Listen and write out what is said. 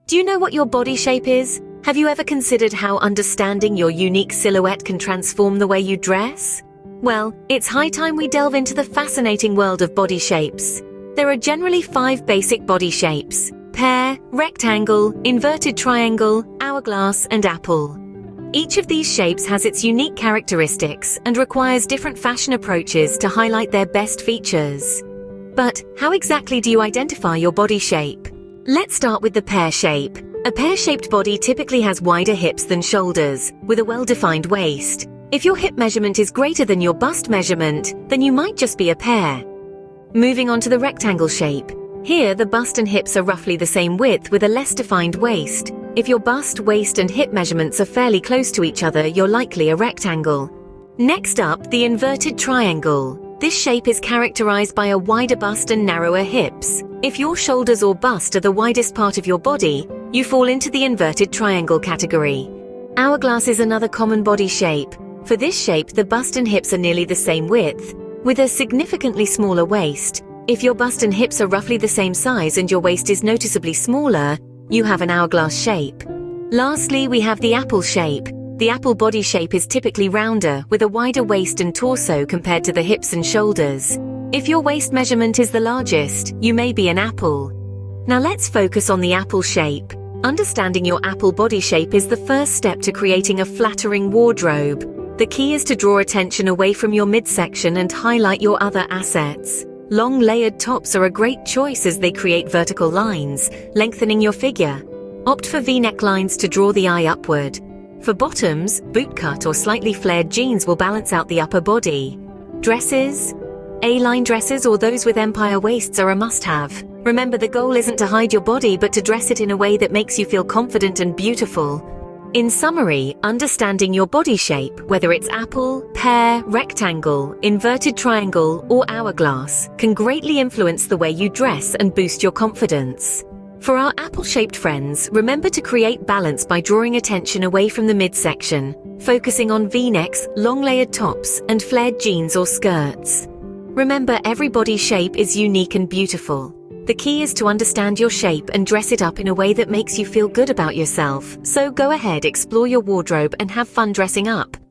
Do you know what your body shape is? Have you ever considered how understanding your unique silhouette can transform the way you dress? Well, it's high time we delve into the fascinating world of body shapes. There are generally 5 basic body shapes: pear, rectangle, inverted triangle, hourglass, and apple. Each of these shapes has its unique characteristics and requires different fashion approaches to highlight their best features. But how exactly do you identify your body shape? Let's start with the pear shape. A pear-shaped body typically has wider hips than shoulders, with a well-defined waist. If your hip measurement is greater than your bust measurement, then you might just be a pear. Moving on to the rectangle shape. Here, the bust and hips are roughly the same width with a less defined waist. If your bust, waist, and hip measurements are fairly close to each other, you're likely a rectangle. Next up, the inverted triangle. This shape is characterized by a wider bust and narrower hips. If your shoulders or bust are the widest part of your body, you fall into the inverted triangle category. Hourglass is another common body shape. For this shape, the bust and hips are nearly the same width, with a significantly smaller waist. If your bust and hips are roughly the same size and your waist is noticeably smaller, you have an hourglass shape. Lastly, we have the apple shape. The apple body shape is typically rounder, with a wider waist and torso compared to the hips and shoulders. If your waist measurement is the largest, you may be an apple. Now let's focus on the apple shape. Understanding your apple body shape is the first step to creating a flattering wardrobe. The key is to draw attention away from your midsection and highlight your other assets. Long layered tops are a great choice as they create vertical lines, lengthening your figure. Opt for V-neck lines to draw the eye upward. For bottoms, bootcut or slightly flared jeans will balance out the upper body. Dresses? A-line dresses or those with empire waists are a must-have. Remember, the goal isn't to hide your body but to dress it in a way that makes you feel confident and beautiful. In summary, understanding your body shape, whether it's apple, pear, rectangle, inverted triangle, or hourglass, can greatly influence the way you dress and boost your confidence. For our apple-shaped friends, remember to create balance by drawing attention away from the midsection, focusing on V-necks, long layered tops, and flared jeans or skirts. Remember, every body shape is unique and beautiful. The key is to understand your shape and dress it up in a way that makes you feel good about yourself. So go ahead, explore your wardrobe and have fun dressing up.